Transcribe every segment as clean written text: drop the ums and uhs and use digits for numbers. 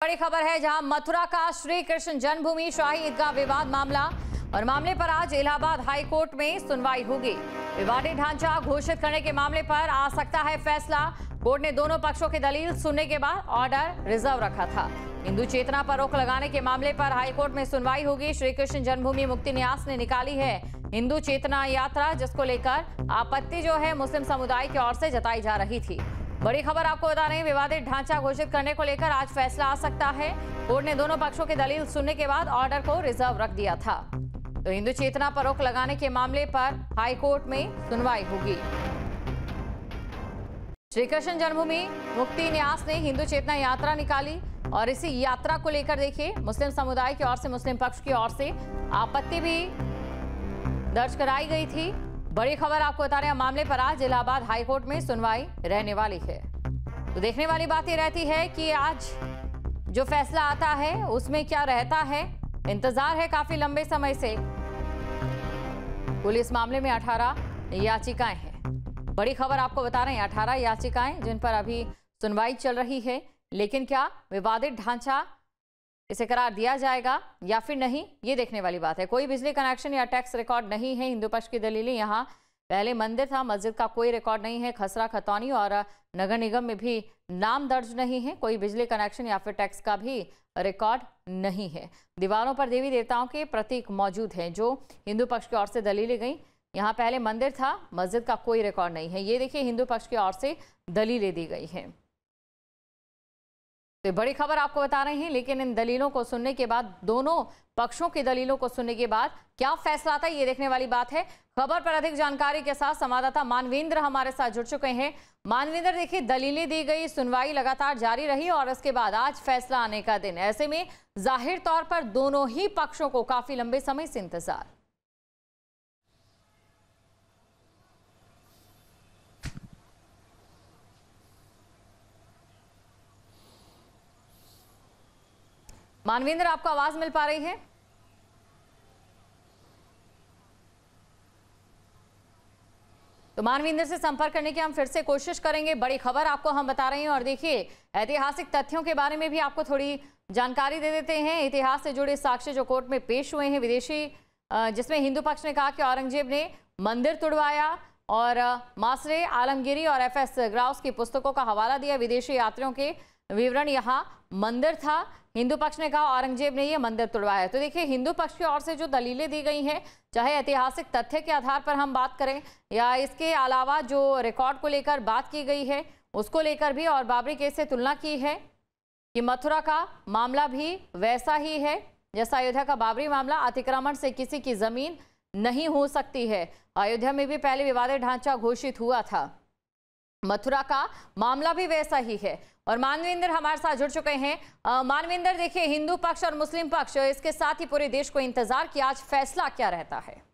बड़ी खबर है, जहां मथुरा का श्री कृष्ण जन्मभूमि शाही ईदगाह विवाद मामला और मामले पर आज इलाहाबाद हाई कोर्ट में सुनवाई होगी। विवादित ढांचा घोषित करने के मामले पर आ सकता है फैसला। कोर्ट ने दोनों पक्षों की दलील सुनने के बाद ऑर्डर रिजर्व रखा था। हिंदू चेतना पर रोक लगाने के मामले पर हाईकोर्ट में सुनवाई होगी। श्री कृष्ण जन्मभूमि मुक्ति न्यास ने निकाली है हिंदू चेतना यात्रा, जिसको लेकर आपत्ति जो है मुस्लिम समुदाय की ओर से जताई जा रही थी। बड़ी खबर आपको बता रहे हैं, विवादित ढांचा घोषित करने को लेकर आज फैसला आ सकता है। कोर्ट ने दोनों पक्षों की दलील सुनने के बाद ऑर्डर को रिजर्व रख दिया था। तो हिंदू चेतना पर रोक लगाने के मामले पर हाई कोर्ट में सुनवाई होगी। श्री कृष्ण जन्मभूमि मुक्ति न्यास ने हिंदू चेतना यात्रा निकाली और इसी यात्रा को लेकर देखिए मुस्लिम समुदाय की ओर से, मुस्लिम पक्ष की ओर से आपत्ति भी दर्ज कराई गई थी। बड़ी खबर आपको बता रहे हैं, मामले पर आज इलाहाबाद हाईकोर्ट में सुनवाई रहने वाली है। तो देखने वाली बात ये रहती है कि आज जो फैसला आता है उसमें क्या रहता है। इंतजार है काफी लंबे समय से। पुलिस मामले में 18 याचिकाएं हैं। बड़ी खबर आपको बता रहे हैं, 18 याचिकाएं जिन पर अभी सुनवाई चल रही है। लेकिन क्या विवादित ढांचा इसे करार दिया जाएगा या फिर नहीं, ये देखने वाली बात है। कोई बिजली कनेक्शन या टैक्स रिकॉर्ड नहीं है। हिंदू पक्ष की दलीलें, यहाँ पहले मंदिर था, मस्जिद का कोई रिकॉर्ड नहीं है। खसरा खतौनी और नगर निगम में भी नाम दर्ज नहीं है। कोई बिजली कनेक्शन या फिर टैक्स का भी रिकॉर्ड नहीं है। दीवारों पर देवी देवताओं के प्रतीक मौजूद हैं, जो हिंदू पक्ष की ओर से दलीलें गई। यहाँ पहले मंदिर था, मस्जिद का कोई रिकॉर्ड नहीं है। ये देखिए हिंदू पक्ष की ओर से दलीलें दी गई हैं। तो बड़ी खबर आपको बता रहे हैं, लेकिन इन दलीलों को सुनने के बाद, दोनों पक्षों की दलीलों को सुनने के बाद क्या फैसला आता है, ये देखने वाली बात है। खबर पर अधिक जानकारी के साथ संवाददाता मानवेंद्र हमारे साथ जुड़ चुके हैं। मानवेंद्र, देखिए दलीलें दी गई, सुनवाई लगातार जारी रही और इसके बाद आज फैसला आने का दिन। ऐसे में जाहिर तौर पर दोनों ही पक्षों को काफी लंबे समय से इंतजार। मानवेंद्र, आपको आवाज मिल पा रही है? तो मानवेंद्र से संपर्क करने की हम फिर से कोशिश करेंगे। बड़ी खबर आपको हम बता रहे हैं और देखिए ऐतिहासिक तथ्यों के बारे में भी आपको थोड़ी जानकारी दे देते हैं। इतिहास से जुड़े साक्ष्य जो कोर्ट में पेश हुए हैं विदेशी, जिसमें हिंदू पक्ष ने कहा कि औरंगजेब ने मंदिर तुड़वाया और मासरे आलमगिरी और एफएस ग्राउस की पुस्तकों का हवाला दिया। विदेशी यात्रियों के विवरण यहाँ मंदिर था। हिंदू पक्ष ने कहा औरंगजेब ने यह मंदिर तुड़वाया। तो देखिए हिंदू पक्ष की ओर से जो दलीलें दी गई हैं, चाहे ऐतिहासिक तथ्य के आधार पर हम बात करें या इसके अलावा जो रिकॉर्ड को लेकर बात की गई है उसको लेकर भी, और बाबरी केस से तुलना की है कि मथुरा का मामला भी वैसा ही है जैसा अयोध्या का बाबरी मामला। अतिक्रमण से किसी की जमीन नहीं हो सकती है। अयोध्या में भी पहले विवादित ढांचा घोषित हुआ था, मथुरा का मामला भी वैसा ही है। और मानवेंद्र हमारे साथ जुड़ चुके हैं। मानवेंद्र, देखिए हिंदू पक्ष और मुस्लिम पक्ष, इसके साथ ही पूरे देश को इंतजार कि आज फैसला क्या रहता है।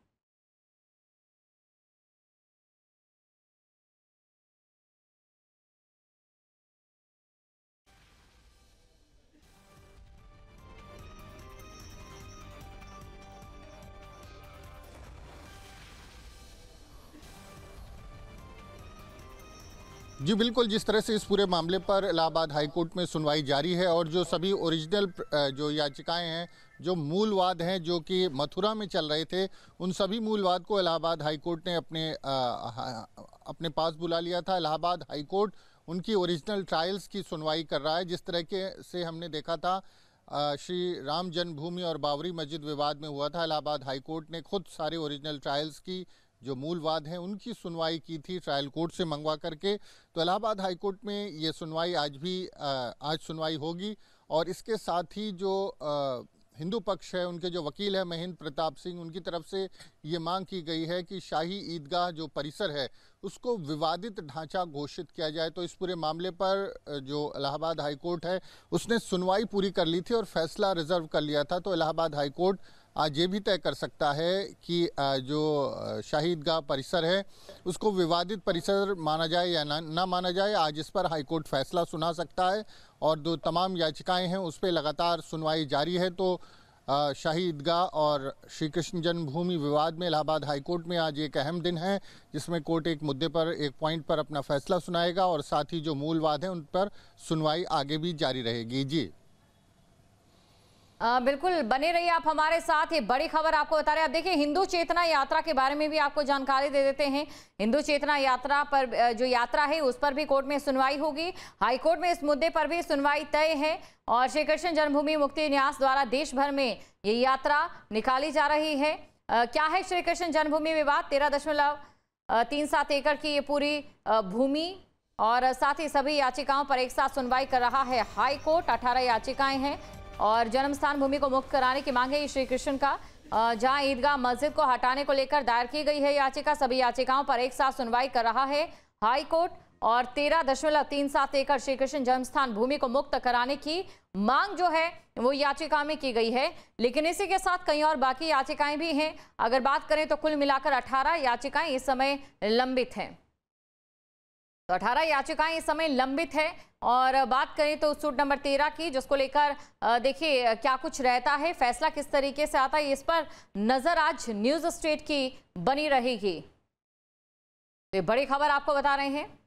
जी बिल्कुल, जिस तरह से इस पूरे मामले पर इलाहाबाद हाईकोर्ट में सुनवाई जारी है और जो सभी ओरिजिनल जो याचिकाएं हैं, जो मूलवाद हैं जो कि मथुरा में चल रहे थे, उन सभी मूलवाद को इलाहाबाद हाईकोर्ट ने अपने पास बुला लिया था। इलाहाबाद हाईकोर्ट उनकी ओरिजिनल ट्रायल्स की सुनवाई कर रहा है। जिस तरह के से हमने देखा था श्री राम जन्मभूमि और बाबरी मस्जिद विवाद में हुआ था, इलाहाबाद हाईकोर्ट ने खुद सारे ओरिजिनल ट्रायल्स की जो मूलवाद हैं उनकी सुनवाई की थी ट्रायल कोर्ट से मंगवा करके। तो इलाहाबाद हाईकोर्ट में ये सुनवाई आज सुनवाई होगी। और इसके साथ ही जो हिंदू पक्ष है, उनके जो वकील है महेंद्र प्रताप सिंह, उनकी तरफ से ये मांग की गई है कि शाही ईदगाह जो परिसर है उसको विवादित ढांचा घोषित किया जाए। तो इस पूरे मामले पर जो इलाहाबाद हाईकोर्ट है उसने सुनवाई पूरी कर ली थी और फैसला रिजर्व कर लिया था। तो इलाहाबाद हाईकोर्ट आज ये भी तय कर सकता है कि जो शाही ईदगाह परिसर है उसको विवादित परिसर माना जाए या ना माना जाए। आज इस पर हाईकोर्ट फैसला सुना सकता है और जो तमाम याचिकाएं हैं उस पर लगातार सुनवाई जारी है। तो शाही ईदगाह और श्री कृष्ण जन्मभूमि विवाद में इलाहाबाद हाईकोर्ट में आज एक अहम दिन है, जिसमें कोर्ट एक मुद्दे पर, एक पॉइंट पर अपना फैसला सुनाएगा और साथ ही जो मूल वाद हैं उन पर सुनवाई आगे भी जारी रहेगी। जी बिल्कुल बने रहिए आप हमारे साथ। ये बड़ी खबर आपको बता रहे हैं। अब देखिए, हिंदू चेतना यात्रा के बारे में भी आपको जानकारी दे देते हैं। हिंदू चेतना यात्रा पर जो यात्रा है उस पर भी कोर्ट में सुनवाई होगी। हाईकोर्ट में इस मुद्दे पर भी सुनवाई तय है और श्री कृष्ण जन्मभूमि मुक्ति न्यास द्वारा देश भर में ये यात्रा निकाली जा रही है। क्या है श्री कृष्ण जन्मभूमि विवाद? 13.37 एकड़ की ये पूरी भूमि और साथ ही सभी याचिकाओं पर एक साथ सुनवाई कर रहा है हाईकोर्ट। 18 याचिकाएं हैं और जन्मस्थान भूमि को मुक्त कराने की मांग है श्री कृष्ण का, जहां ईदगाह मस्जिद को हटाने को लेकर दायर की गई है याचिका। सभी याचिकाओं पर एक साथ सुनवाई कर रहा है हाईकोर्ट और 13.37 एकड़ श्री कृष्ण जन्मस्थान भूमि को मुक्त कराने की मांग जो है वो याचिका में की गई है। लेकिन इसी के साथ कई और बाकी याचिकाएं भी हैं। अगर बात करें तो कुल मिलाकर 18 याचिकाएं इस समय लंबित हैं। तो 18 याचिकाएं इस समय लंबित है। और बात करें तो सूट नंबर 13 की, जिसको लेकर देखिए क्या कुछ रहता है, फैसला किस तरीके से आता है, इस पर नजर आज न्यूज स्टेट की बनी रहेगी। तो बड़ी खबर आपको बता रहे हैं।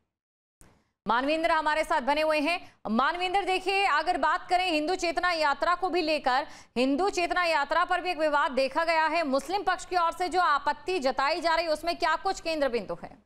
मानवेंद्र हमारे साथ बने हुए हैं। मानवेंद्र, देखिए अगर बात करें हिंदू चेतना यात्रा को भी लेकर, हिंदू चेतना यात्रा पर भी एक विवाद देखा गया है। मुस्लिम पक्ष की ओर से जो आपत्ति जताई जा रही है उसमें क्या कुछ केंद्र बिंदु है?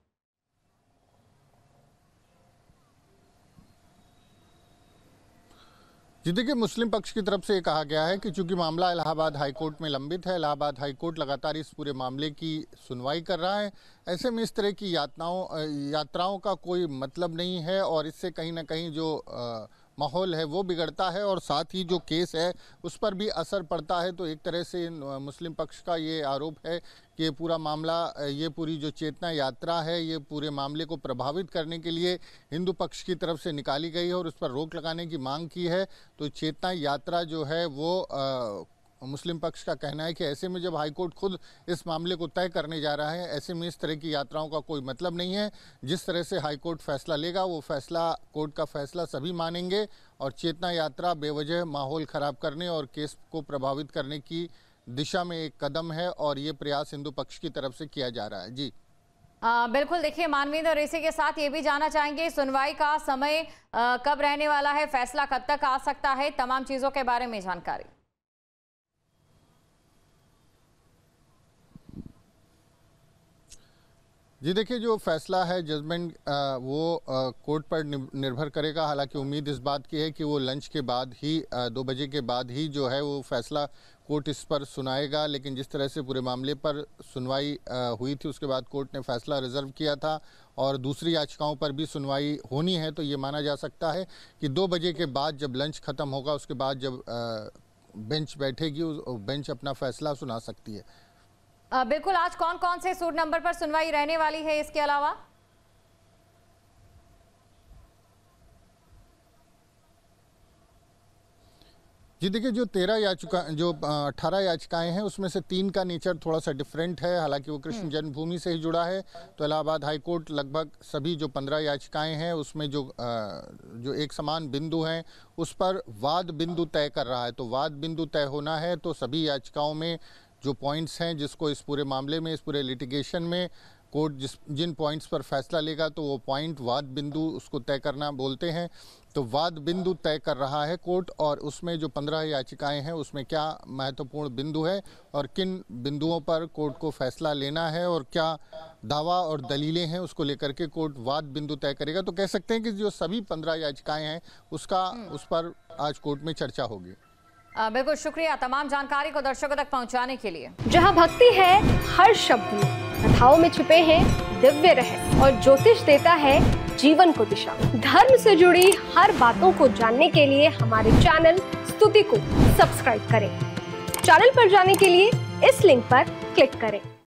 जी देखिए, मुस्लिम पक्ष की तरफ से ये कहा गया है कि चूंकि मामला इलाहाबाद हाईकोर्ट में लंबित है, इलाहाबाद हाईकोर्ट लगातार इस पूरे मामले की सुनवाई कर रहा है, ऐसे में इस तरह की यात्राओं का कोई मतलब नहीं है और इससे कहीं ना कहीं जो माहौल है वो बिगड़ता है और साथ ही जो केस है उस पर भी असर पड़ता है। तो एक तरह से मुस्लिम पक्ष का ये आरोप है कि ये पूरा मामला, ये पूरी जो चेतना यात्रा है, ये पूरे मामले को प्रभावित करने के लिए हिंदू पक्ष की तरफ से निकाली गई है और उस पर रोक लगाने की मांग की है। तो चेतना यात्रा जो है वो मुस्लिम पक्ष का कहना है कि ऐसे में जब हाईकोर्ट खुद इस मामले को तय करने जा रहा है, ऐसे में इस तरह की यात्राओं का कोई मतलब नहीं है। जिस तरह से हाईकोर्ट फैसला लेगा वो फैसला, कोर्ट का फैसला सभी मानेंगे और चेतना यात्रा बेवजह माहौल खराब करने और केस को प्रभावित करने की दिशा में एक कदम है और ये प्रयास हिंदू पक्ष की तरफ से किया जा रहा है। जी बिल्कुल, देखिए मानवेंद्र, और इसी के साथ ये भी जानना चाहेंगे सुनवाई का समय कब रहने वाला है, फैसला कब तक आ सकता है, तमाम चीजों के बारे में जानकारी। जी देखिए, जो फैसला है जजमेंट वो कोर्ट पर निर्भर करेगा। हालांकि उम्मीद इस बात की है कि वो लंच के बाद ही 2 बजे के बाद ही जो है वो फैसला कोर्ट इस पर सुनाएगा। लेकिन जिस तरह से पूरे मामले पर सुनवाई हुई थी उसके बाद कोर्ट ने फैसला रिजर्व किया था और दूसरी याचिकाओं पर भी सुनवाई होनी है, तो ये माना जा सकता है कि 2 बजे के बाद जब लंच खत्म होगा उसके बाद जब बेंच बैठेगी, बेंच अपना फैसला सुना सकती है। बिल्कुल, आज कौन कौन से सूट नंबर पर सुनवाई रहने वाली है इसके अलावा? जी देखिए, जो 18 याचिकाएं हैं उसमें से 3 का नेचर थोड़ा सा डिफरेंट है। हालांकि वो कृष्ण जन्मभूमि से ही जुड़ा है। तो इलाहाबाद हाईकोर्ट लगभग सभी जो 15 याचिकाएं हैं उसमें जो एक समान बिंदु हैं उस पर वाद बिंदु तय कर रहा है। तो वाद बिंदु तय होना है तो सभी याचिकाओं में जो पॉइंट्स हैं, जिसको इस पूरे मामले में, इस पूरे लिटिगेशन में कोर्ट जिन पॉइंट्स पर फैसला लेगा तो वो पॉइंट वाद बिंदु उसको तय करना बोलते हैं। तो वाद बिंदु तय कर रहा है कोर्ट और उसमें जो 15 याचिकाएं हैं उसमें क्या महत्वपूर्ण बिंदु है और किन बिंदुओं पर कोर्ट को फैसला लेना है और क्या दावा और दलीलें हैं उसको लेकर के कोर्ट वाद बिंदु तय करेगा। तो कह सकते हैं कि जो सभी 15 याचिकाएं हैं उस पर आज कोर्ट में चर्चा होगी। बिल्कुल, शुक्रिया तमाम जानकारी को दर्शकों तक पहुंचाने के लिए। जहां भक्ति है हर शब्द में, कथाओं में छुपे हैं दिव्य रहस्य और ज्योतिष देता है जीवन को दिशा। धर्म से जुड़ी हर बातों को जानने के लिए हमारे चैनल स्तुति को सब्सक्राइब करें। चैनल पर जाने के लिए इस लिंक पर क्लिक करें।